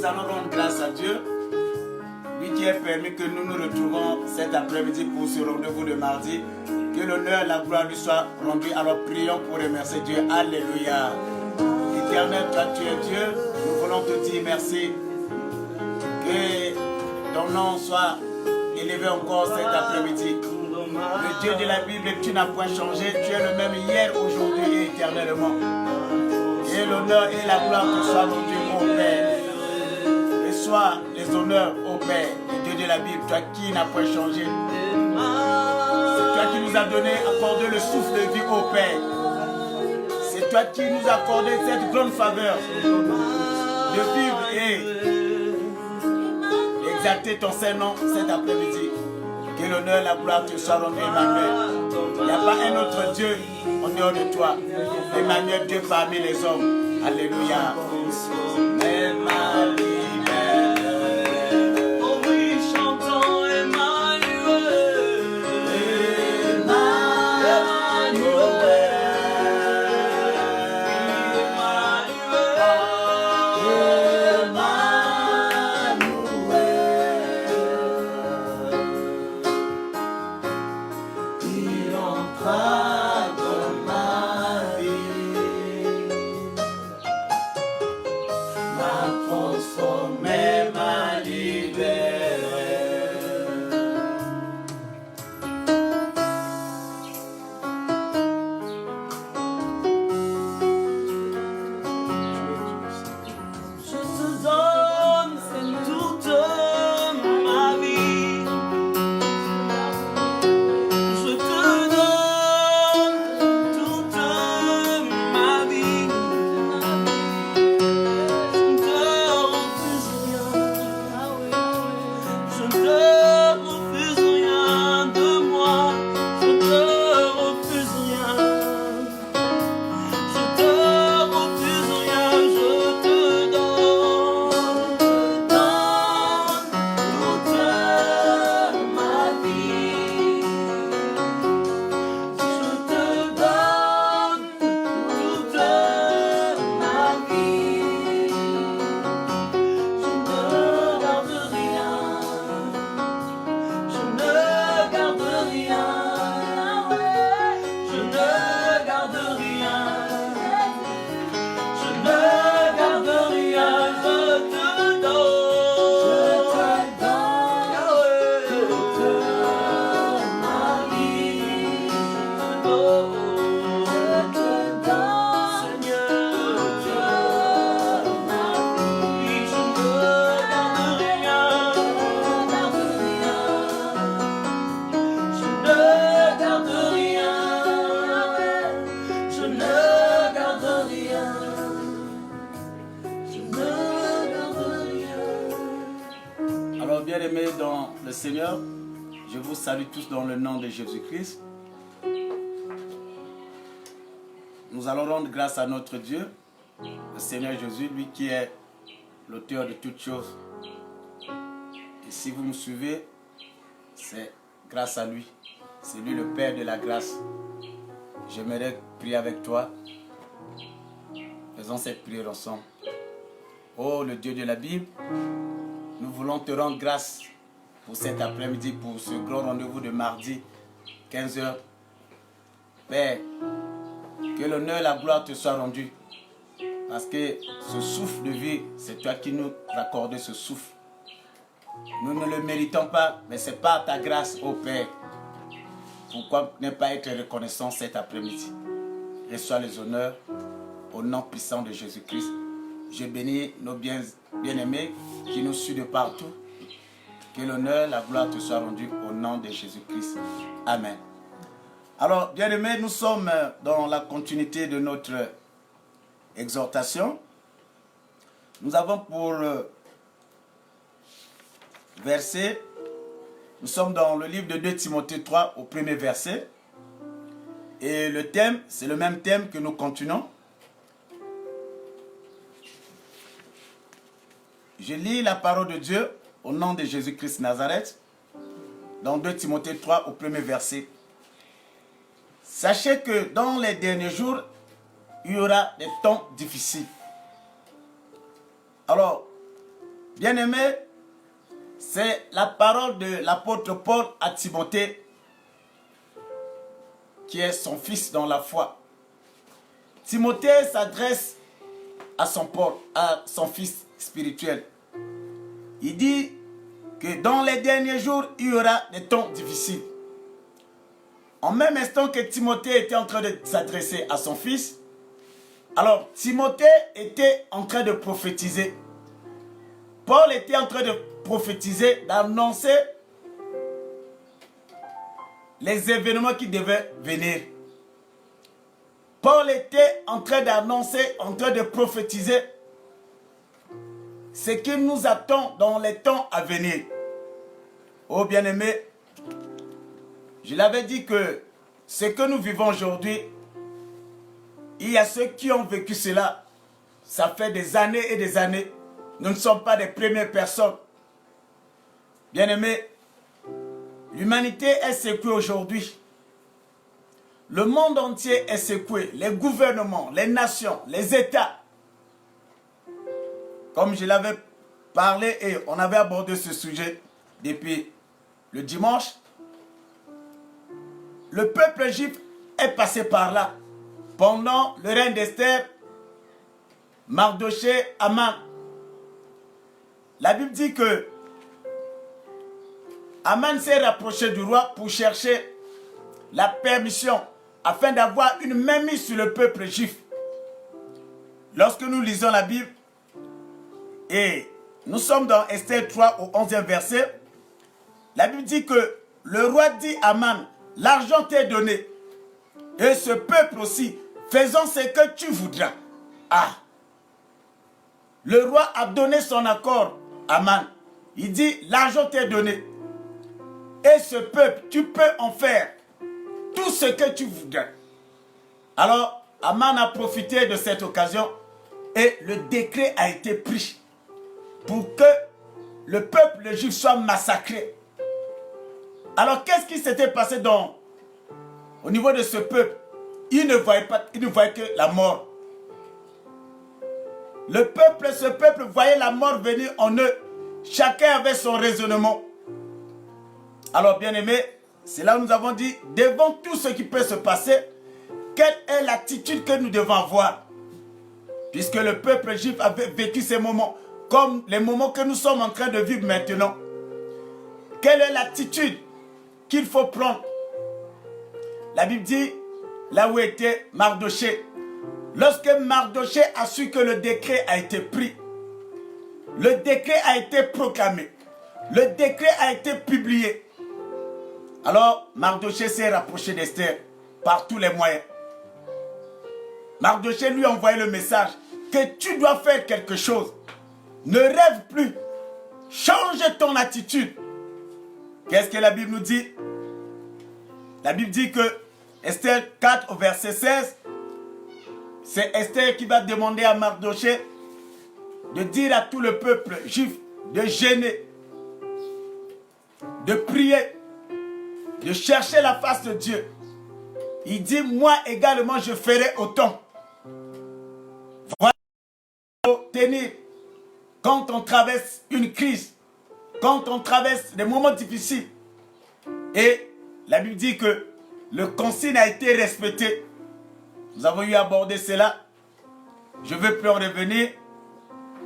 allons rendre grâce à Dieu, lui qui a permis que nous nous retrouvons cet après-midi pour ce rendez-vous de mardi. Que l'honneur et la gloire lui soient rendus. Alors prions pour remercier Dieu. Alléluia. Éternel, toi tu es Dieu. Nous voulons te dire merci. Que ton nom soit élevé encore cet après-midi. Le Dieu de la Bible, tu n'as point changé. Tu es le même hier, aujourd'hui et éternellement. Et l'honneur et la gloire te soient rendus au Père. Reçois les honneurs au Père, le Dieu de la Bible, toi qui n'as point changé. C'est toi qui nous as donné, accordé le souffle de vie au Père. C'est toi qui nous as accordé cette grande faveur de vivre et d'exalter ton Saint-Nom cet après-midi. Que l'honneur et la gloire te soient rendus, Emmanuel. Il n'y a pas un autre Dieu en dehors de toi. Emmanuel, Dieu parmi les hommes. Alléluia. Emmanuel. Bien-aimés dans le Seigneur, je vous salue tous dans le nom de Jésus-Christ. Nous allons rendre grâce à notre Dieu, le Seigneur Jésus, lui qui est l'auteur de toutes choses. Et si vous me suivez, c'est grâce à lui. C'est lui le Père de la grâce. J'aimerais prier avec toi. Faisons cette prière ensemble. Oh, le Dieu de la Bible, nous voulons te rendre grâce pour cet après-midi, pour ce grand rendez-vous de mardi, 15h. Père, que l'honneur et la gloire te soient rendus. Parce que ce souffle de vie, c'est toi qui nous as accordé ce souffle. Nous ne le méritons pas, mais c'est par ta grâce, ô Père. Pourquoi ne pas être reconnaissant cet après-midi? Reçois les honneurs au nom puissant de Jésus-Christ. Je bénis nos bien-aimés qui nous suivent de partout. Que l'honneur, la gloire te soit rendue au nom de Jésus-Christ. Amen. Alors, bien-aimés, nous sommes dans la continuité de notre exhortation. Nous avons pour verset, nous sommes dans le livre de 2 Timothée 3 au premier verset. Et le thème, c'est le même thème que nous continuons. Je lis la parole de Dieu au nom de Jésus-Christ Nazareth, dans 2 Timothée 3 au premier verset. Sachez que dans les derniers jours, il y aura des temps difficiles. Alors, Bien-aimé, c'est la parole de l'apôtre Paul à Timothée, qui est son fils dans la foi. Timothée s'adresse à son fils spirituel. Il dit que dans les derniers jours, il y aura des temps difficiles. En même instant que Timothée était en train de s'adresser à son fils, alors Timothée était en train de prophétiser. Paul était en train de prophétiser, d'annoncer les événements qui devaient venir. Paul était en train d'annoncer, en train de prophétiser ce qui nous attend dans les temps à venir. Oh bien-aimés, je l'avais dit que ce que nous vivons aujourd'hui, il y a ceux qui ont vécu cela. Ça fait des années et des années. Nous ne sommes pas des premières personnes. Bien-aimés, l'humanité est secouée aujourd'hui. Le monde entier est secoué. Les gouvernements, les nations, les États. Comme je l'avais parlé et on avait abordé ce sujet depuis le dimanche, le peuple juif est passé par là pendant le règne d'Esther, Mardoché, Aman. La Bible dit que Aman s'est rapproché du roi pour chercher la permission afin d'avoir une mainmise sur le peuple juif. Lorsque nous lisons la Bible, et nous sommes dans Esther 3 au 11e verset, la Bible dit que le roi dit à Aman, l'argent t'est donné, et ce peuple aussi, faisons ce que tu voudras. Ah! Le roi a donné son accord à Aman. Il dit, l'argent t'est donné, et ce peuple, tu peux en faire tout ce que tu voudras. Alors, Aman a profité de cette occasion et le décret a été pris pour que le peuple juif soit massacré. Alors, qu'est-ce qui s'était passé au niveau de ce peuple? Ils ne voyaient que la mort. Ce peuple voyait la mort venir en eux. Chacun avait son raisonnement. Alors, bien-aimés, c'est là où nous avons dit, devant tout ce qui peut se passer, quelle est l'attitude que nous devons avoir? Puisque le peuple juif avait vécu ces moments, comme les moments que nous sommes en train de vivre maintenant. Quelle est l'attitude qu'il faut prendre? La Bible dit, là où était Mardoché, lorsque Mardoché a su que le décret a été pris, le décret a été proclamé, le décret a été publié. Alors, Mardoché s'est rapproché d'Esther par tous les moyens. Mardoché lui a envoyé le message que tu dois faire quelque chose. Ne rêve plus. Change ton attitude. Qu'est-ce que la Bible nous dit? La Bible dit que Esther 4 au verset 16, c'est Esther qui va demander à Mardoché de dire à tout le peuple juif de jeûner, de prier, de chercher la face de Dieu. Il dit, moi également je ferai autant. Voilà, tenir quand on traverse une crise, quand on traverse des moments difficiles. Et la Bible dit que le consigne a été respecté. Nous avons eu à aborder cela. Je ne vais plus en revenir,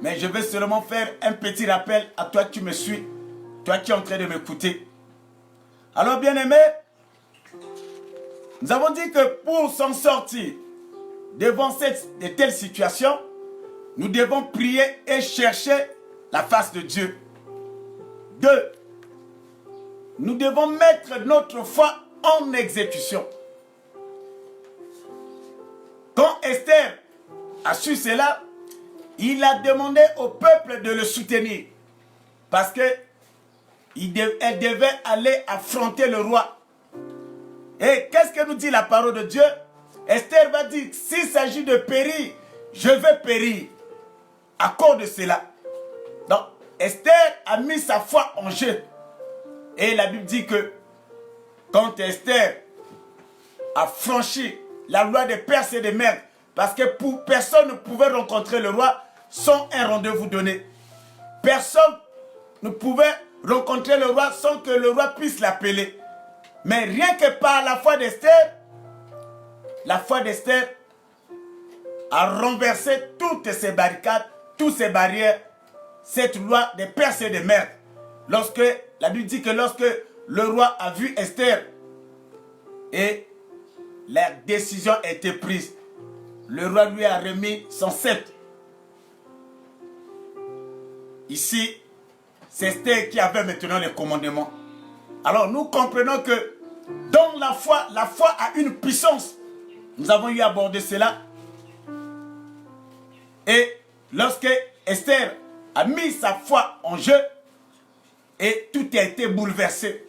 mais je vais seulement faire un petit rappel à toi qui me suis, toi qui es en train de m'écouter. Alors, bien-aimés, nous avons dit que pour s'en sortir devant de telles situations, nous devons prier et chercher la face de Dieu. 2. Nous devons mettre notre foi en exécution. Quand Esther a su cela, il a demandé au peuple de le soutenir. Parce qu'elle devait aller affronter le roi. Et qu'est-ce que nous dit la parole de Dieu? Esther va dire, s'il s'agit de périr, je vais périr. À cause de cela. Donc, Esther a mis sa foi en jeu. Et la Bible dit que quand Esther a franchi la loi des Perses et des Mèdes, parce que personne ne pouvait rencontrer le roi sans un rendez-vous donné. personne ne pouvait rencontrer le roi sans que le roi puisse l'appeler. Mais rien que par la foi d'Esther a renversé toutes ces barricades, toutes ces barrières, cette loi des Perses et des Mèdes. La Bible dit que lorsque le roi a vu Esther et la décision a été prise, le roi lui a remis son sceptre. Ici, c'est Esther qui avait maintenant les commandements. Alors nous comprenons que dans la foi a une puissance. Nous avons eu abordé cela. Et lorsque Esther a mis sa foi en jeu, et tout a été bouleversé.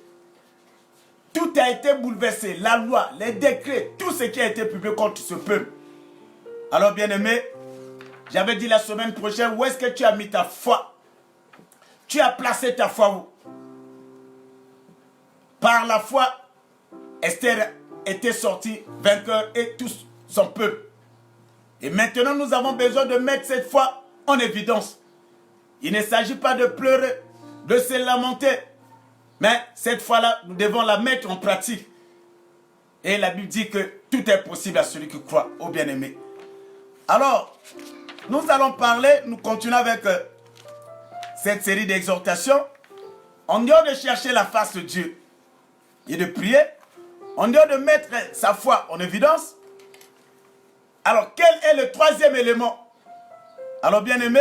Tout a été bouleversé. La loi, les décrets, tout ce qui a été publié contre ce peuple. Alors bien-aimé, j'avais dit la semaine prochaine, où est-ce que tu as mis ta foi? Tu as placé ta foi où? Par la foi, Esther était sortie vainqueur et tout son peuple. Et maintenant, nous avons besoin de mettre cette foi en évidence. Il ne s'agit pas de pleurer, de se lamenter. Mais cette fois-là, nous devons la mettre en pratique. Et la Bible dit que tout est possible à celui qui croit, au bien-aimé. Alors, nous allons parler, nous continuons avec cette série d'exhortations. En dehors de chercher la face de Dieu et de prier, en dehors de mettre sa foi en évidence, alors quel est le troisième élément? Alors bien-aimé,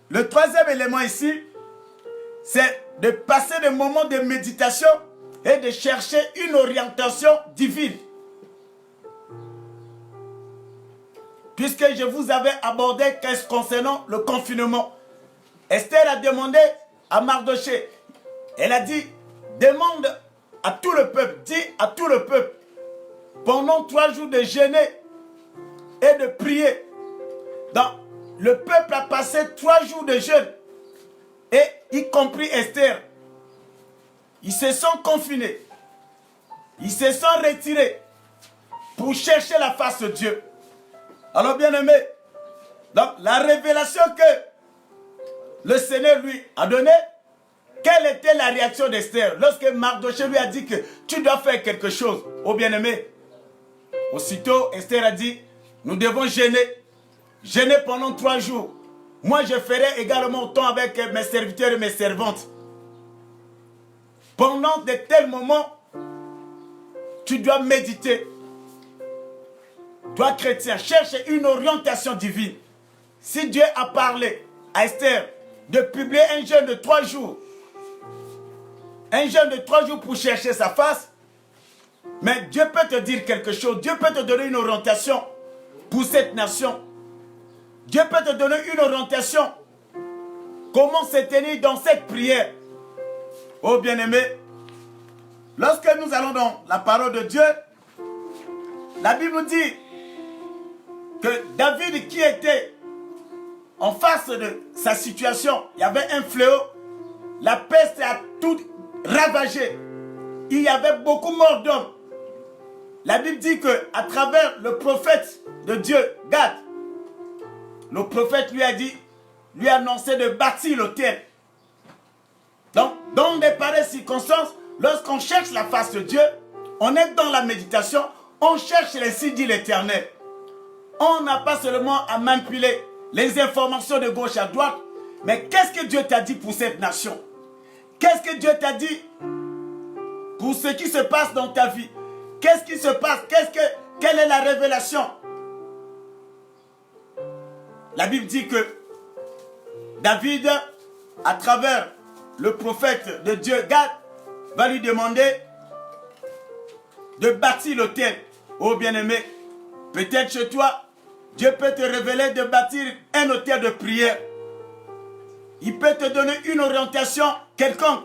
le troisième élément ici, c'est de passer des moments de méditation et de chercher une orientation divine. Puisque je vous avais abordé concernant le confinement, Esther a demandé à Mardoché, elle a dit, demande à tout le peuple, dis à tout le peuple, pendant 3 jours de jeûner et de prier. Donc, le peuple a passé 3 jours de jeûne, et y compris Esther. Ils se sont confinés, ils se sont retirés pour chercher la face de Dieu. Alors bien aimé, donc la révélation que le Seigneur lui a donnée, quelle était la réaction d'Esther lorsque Mardoché lui a dit que tu dois faire quelque chose? Oh bien aimé, aussitôt Esther a dit, nous devons jeûner pendant 3 jours. Moi je ferai également autant avec mes serviteurs et mes servantes. Pendant de tels moments, tu dois méditer. Toi, chrétien, cherche une orientation divine. Si Dieu a parlé à Esther de publier un jeûne de 3 jours, un jeûne de 3 jours pour chercher sa face, mais Dieu peut te dire quelque chose. Dieu peut te donner une orientation pour cette nation. Dieu peut te donner une orientation. Comment se tenir dans cette prière? Oh bien-aimé, lorsque nous allons dans la parole de Dieu, la Bible dit que David qui était en face de sa situation, il y avait un fléau, la peste a tout ravagé, il y avait beaucoup mort d'hommes. La Bible dit qu'à travers le prophète de Dieu, Gad, le prophète lui a dit, lui a annoncé de bâtir l'autel. Donc, dans des pareilles circonstances, lorsqu'on cherche la face de Dieu, on est dans la méditation, on cherche les signes de l'Éternel. On n'a pas seulement à manipuler les informations de gauche à droite, mais qu'est-ce que Dieu t'a dit pour cette nation? Qu'est-ce que Dieu t'a dit pour ce qui se passe dans ta vie? Qu'est-ce qui se passe? Quelle est la révélation? La Bible dit que David, à travers le prophète de Dieu, Gad, va lui demander de bâtir l'autel. Oh bien-aimé, peut-être chez toi, Dieu peut te révéler de bâtir un autel de prière. Il peut te donner une orientation quelconque.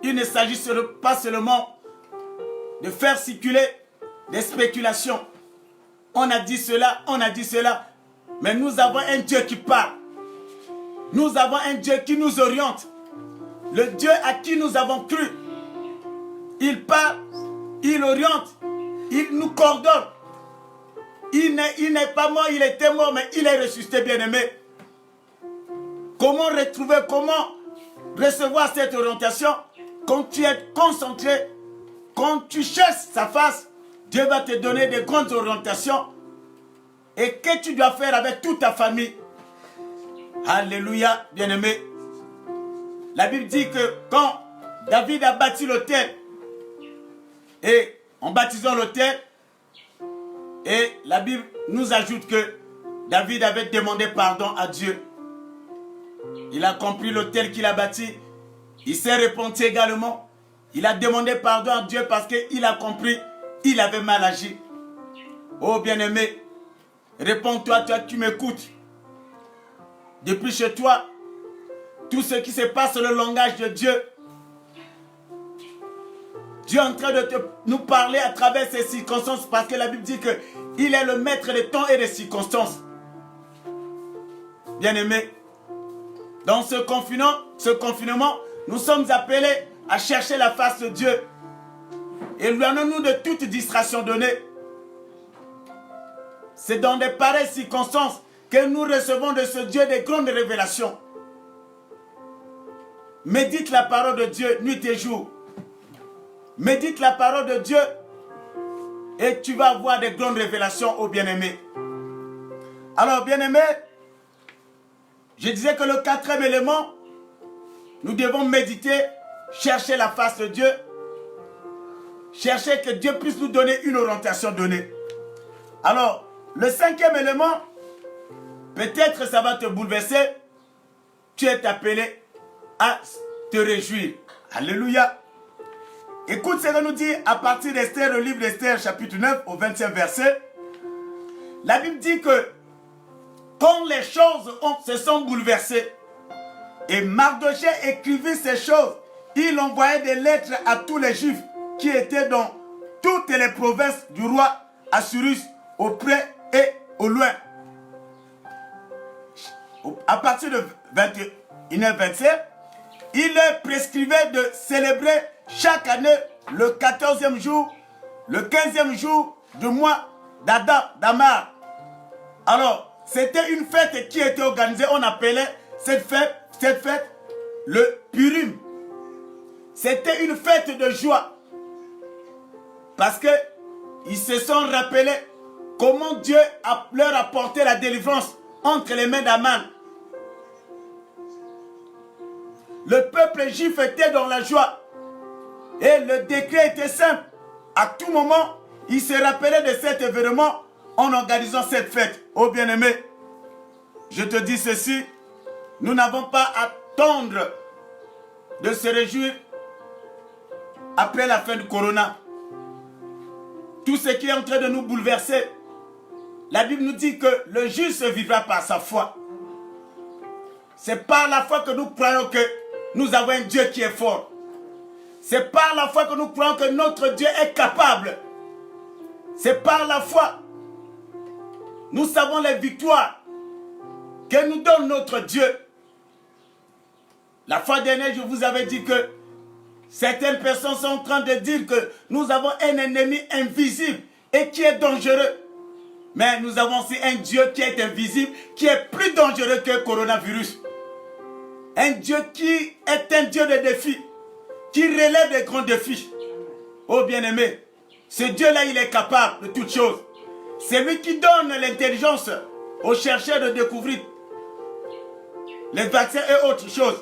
Il ne s'agit pas seulement de faire circuler des spéculations. On a dit cela, on a dit cela. Mais nous avons un Dieu qui parle. Nous avons un Dieu qui nous oriente. Le Dieu à qui nous avons cru. Il parle, il oriente, il nous coordonne. Il n'est pas mort, il était mort, mais il est ressuscité, bien-aimé. Comment retrouver, comment recevoir cette orientation? Quand tu es concentré, quand tu cherches sa face, Dieu va te donner de grandes orientations et que tu dois faire avec toute ta famille. Alléluia, bien-aimé. La Bible dit que quand David a bâti l'autel, et en baptisant l'autel, et la Bible nous ajoute que David avait demandé pardon à Dieu. Il a compris l'autel qu'il a bâti. Il s'est repenti également. Il a demandé pardon à Dieu parce qu'il a compris il avait mal agi. Oh bien-aimé, réponds-toi, toi qui m'écoutes. Depuis chez toi, tout ce qui se passe sur le langage de Dieu, Dieu est en train de nous parler à travers ces circonstances parce que la Bible dit qu'il est le maître des temps et des circonstances. Bien-aimé, dans ce confinement, nous sommes appelés à chercher la face de Dieu. Éloignons-nous de toute distraction donnée. C'est dans de pareilles circonstances que nous recevons de ce Dieu des grandes révélations. Médite la parole de Dieu nuit et jour. Médite la parole de Dieu et tu vas avoir des grandes révélations, ô bien-aimé. Alors, bien-aimé, je disais que le quatrième élément, nous devons méditer, chercher la face de Dieu, chercher que Dieu puisse nous donner une orientation donnée. Alors, le cinquième élément, peut-être ça va te bouleverser, tu es appelé à te réjouir. Alléluia. Écoute ce que nous dit à partir d'Esther, le livre d'Esther, chapitre 9, au 20e verset. La Bible dit que quand les choses se sont bouleversées, et Mardochée écrivit ces choses, il envoyait des lettres à tous les Juifs qui étaient dans toutes les provinces du roi Assuérus, au près et au loin. À partir de 21h27, il leur prescrivait de célébrer chaque année le 14e jour, le 15e jour du mois d'Adar. Alors, c'était une fête qui était organisée, on appelait cette fête le Purim. C'était une fête de joie. Parce qu'ils se sont rappelés comment Dieu leur a apporté la délivrance entre les mains d'Aman. Le peuple juif était dans la joie. Et le décret était simple. À tout moment, ils se rappelaient de cet événement en organisant cette fête. Oh bien-aimé, je te dis ceci, nous n'avons pas à attendre de se réjouir après la fin du corona. Tout ce qui est en train de nous bouleverser, la Bible nous dit que le juste vivra par sa foi. C'est par la foi que nous croyons que nous avons un Dieu qui est fort. C'est par la foi que nous croyons que notre Dieu est capable. C'est par la foi. Nous savons les victoires que nous donne notre Dieu. La fois dernière, je vous avais dit que certaines personnes sont en train de dire que nous avons un ennemi invisible et qui est dangereux. Mais nous avons aussi un Dieu qui est invisible, qui est plus dangereux que le coronavirus. Un Dieu qui est un Dieu de défis, qui relève des grands défis. Oh bien-aimé, ce Dieu-là, il est capable de toutes choses. C'est lui qui donne l'intelligence aux chercheurs de découvrir les vaccins et autres choses.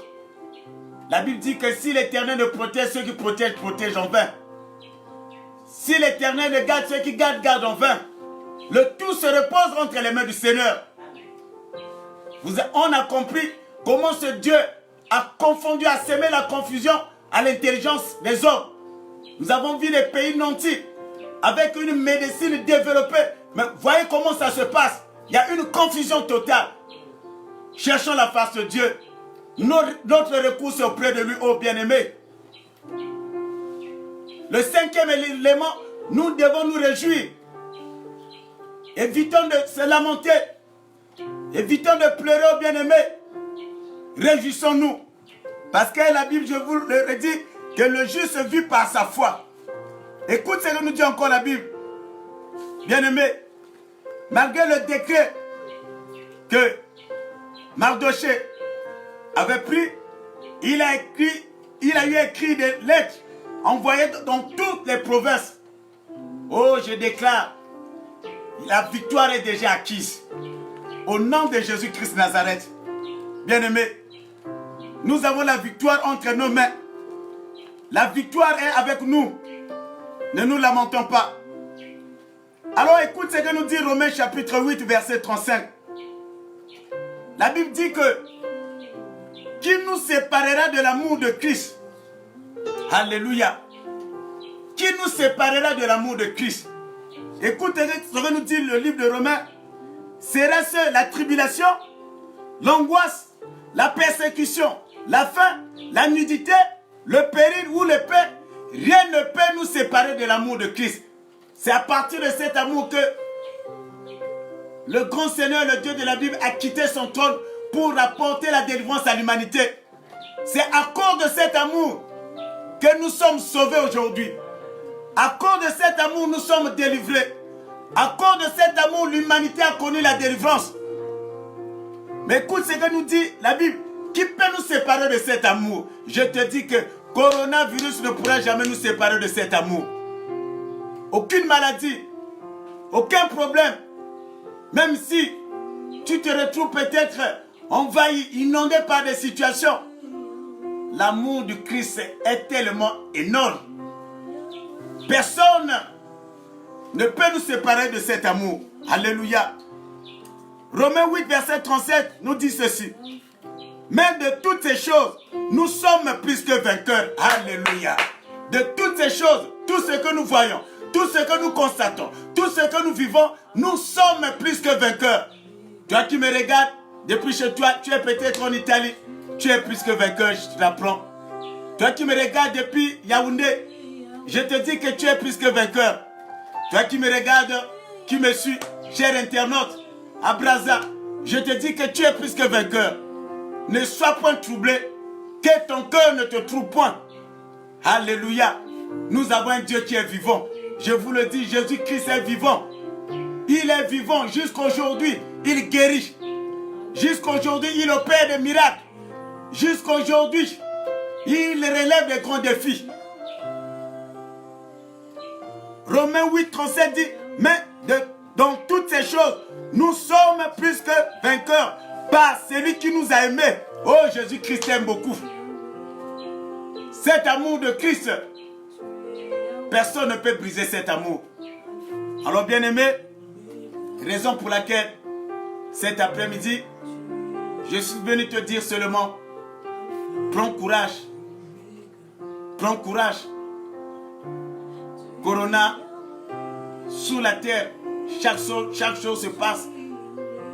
La Bible dit que si l'Éternel ne protège ceux qui protègent, protège en vain. Si l'Éternel ne garde ceux qui gardent, garde en vain. Le tout se repose entre les mains du Seigneur. On a compris comment ce Dieu a confondu, a sémé la confusion à l'intelligence des hommes. Nous avons vu des pays nantis avec une médecine développée. Mais voyez comment ça se passe. Il y a une confusion totale. Cherchons la face de Dieu. Notre recours est auprès de lui, ô bien-aimé. Le cinquième élément, nous devons nous réjouir. Évitons de se lamenter. Évitons de pleurer, ô bien-aimé. Réjouissons-nous. Parce que la Bible, je vous le redis, que le juste vit par sa foi. Écoute ce que nous dit encore la Bible. Bien-aimé, malgré le décret que Mardochée avait pris, il a eu écrit des lettres envoyées dans toutes les provinces. Oh, je déclare, la victoire est déjà acquise. Au nom de Jésus-Christ Nazareth. Bien-aimés, nous avons la victoire entre nos mains. La victoire est avec nous. Ne nous lamentons pas. Alors écoute ce que nous dit Romains chapitre 8, verset 35. La Bible dit que qui nous séparera de l'amour de Christ? Alléluia. Qui nous séparera de l'amour de Christ? Écoutez ce que nous dit le livre de Romains. Serait-ce la tribulation, l'angoisse, la persécution, la faim, la nudité, le péril ou l'épée? Rien ne peut nous séparer de l'amour de Christ. C'est à partir de cet amour que le grand Seigneur, le Dieu de la Bible, a quitté son trône pour apporter la délivrance à l'humanité. C'est à cause de cet amour que nous sommes sauvés aujourd'hui. À cause de cet amour, nous sommes délivrés. À cause de cet amour, l'humanité a connu la délivrance. Mais écoute ce que nous dit la Bible. Qui peut nous séparer de cet amour? Je te dis que coronavirus ne pourra jamais nous séparer de cet amour. Aucune maladie, aucun problème. Même si tu te retrouves peut-être envahi, inondé par des situations, l'amour du Christ est tellement énorme. Personne ne peut nous séparer de cet amour. Alléluia. Romains 8, verset 37 nous dit ceci. Mais de toutes ces choses, nous sommes plus que vainqueurs. Alléluia. De toutes ces choses, tout ce que nous voyons, tout ce que nous constatons, tout ce que nous vivons, nous sommes plus que vainqueurs. Toi qui me regardes, depuis chez toi, tu es peut-être en Italie, tu es plus que vainqueur, je te l'apprends. Toi qui me regardes depuis Yaoundé, je te dis que tu es plus que vainqueur. Toi qui me regardes, qui me suis, cher internaute, à Brazza, je te dis que tu es plus que vainqueur. Ne sois point troublé, que ton cœur ne te trouble point. Alléluia. Nous avons un Dieu qui est vivant. Je vous le dis, Jésus-Christ est vivant. Il est vivant jusqu'aujourd'hui. Il guérit. Jusqu'aujourd'hui, il opère des miracles. Jusqu'aujourd'hui, il relève des grands défis. Romains 8, 37 dit, mais dans toutes ces choses, nous sommes plus que vainqueurs par celui qui nous a aimés. Oh, Jésus-Christ t'aime beaucoup. Cet amour de Christ, personne ne peut briser cet amour. Alors, bien-aimés, raison pour laquelle cet après-midi, je suis venu te dire seulement, prends courage. Prends courage. Corona, sous la terre, chaque chose se passe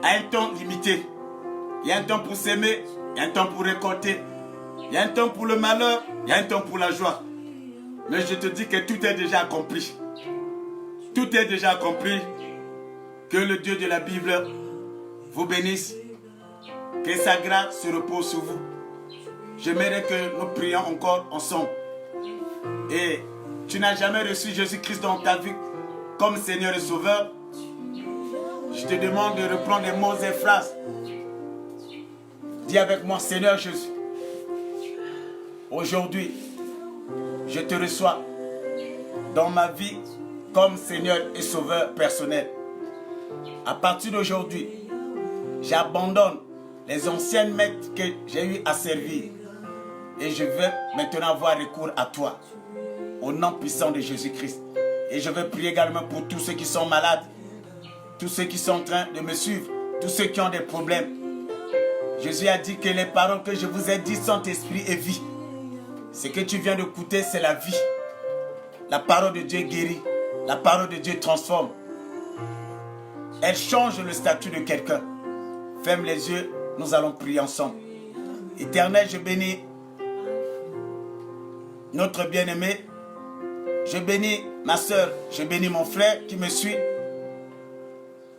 à un temps limité. Il y a un temps pour s'aimer, il y a un temps pour récolter. Il y a un temps pour le malheur, il y a un temps pour la joie. Mais je te dis que tout est déjà accompli. Tout est déjà accompli. Que le Dieu de la Bible vous bénisse. Que sa grâce se repose sur vous. J'aimerais que nous prions encore ensemble. Et tu n'as jamais reçu Jésus-Christ dans ta vie comme Seigneur et Sauveur. Je te demande de reprendre les mots et phrases. Dis avec moi, Seigneur Jésus. Aujourd'hui, je te reçois dans ma vie comme Seigneur et Sauveur personnel. À partir d'aujourd'hui, j'abandonne les anciennes maîtres que j'ai eu à servir. Et je veux maintenant avoir recours à toi. Au nom puissant de Jésus-Christ. Et je veux prier également pour tous ceux qui sont malades. Tous ceux qui sont en train de me suivre. Tous ceux qui ont des problèmes. Jésus a dit que les paroles que je vous ai dites sont esprit et vie. Ce que tu viens d'écouter, c'est la vie. La parole de Dieu guérit. La parole de Dieu transforme. Elle change le statut de quelqu'un. Ferme les yeux, nous allons prier ensemble. Éternel, je bénis notre bien-aimé. Je bénis ma soeur, je bénis mon frère qui me suit.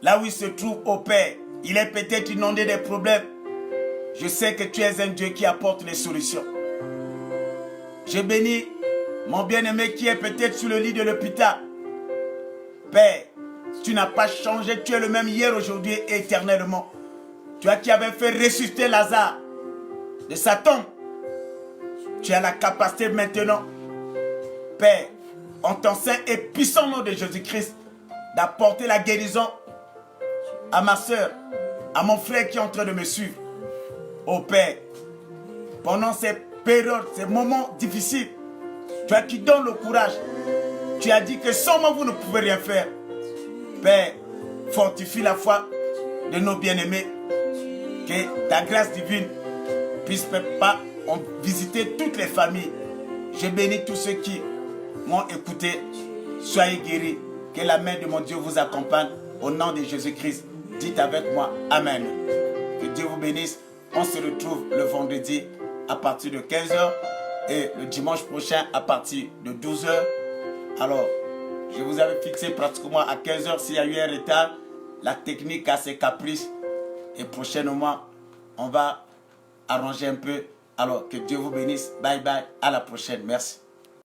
Là où il se trouve, au Père, il est peut-être inondé des problèmes. Je sais que tu es un Dieu qui apporte les solutions. Je bénis mon bien-aimé qui est peut-être sur le lit de l'hôpital. Père, tu n'as pas changé, tu es le même hier, aujourd'hui et éternellement. Toi qui avais fait ressusciter Lazare, de sa tombe. Tu as la capacité maintenant, Père, en ton saint et puissant nom de Jésus-Christ, d'apporter la guérison à ma soeur, à mon frère qui est en train de me suivre. Oh Père, pendant ces périodes, ces moments difficiles, toi qui donnes le courage, tu as dit que sans moi vous ne pouvez rien faire. Père, fortifie la foi de nos bien-aimés, que ta grâce divine puisse pas visiter toutes les familles. Je bénis tous ceux qui m'ont écouté. Soyez guéris. Que la main de mon Dieu vous accompagne. Au nom de Jésus-Christ, dites avec moi Amen. Que Dieu vous bénisse. On se retrouve le vendredi à partir de 15h et le dimanche prochain à partir de 12h. Alors, je vous avais fixé pratiquement à 15h. S'il y a eu un retard, la technique a ses caprices. Et prochainement, on va arranger un peu. Alors, que Dieu vous bénisse. Bye bye. À la prochaine. Merci.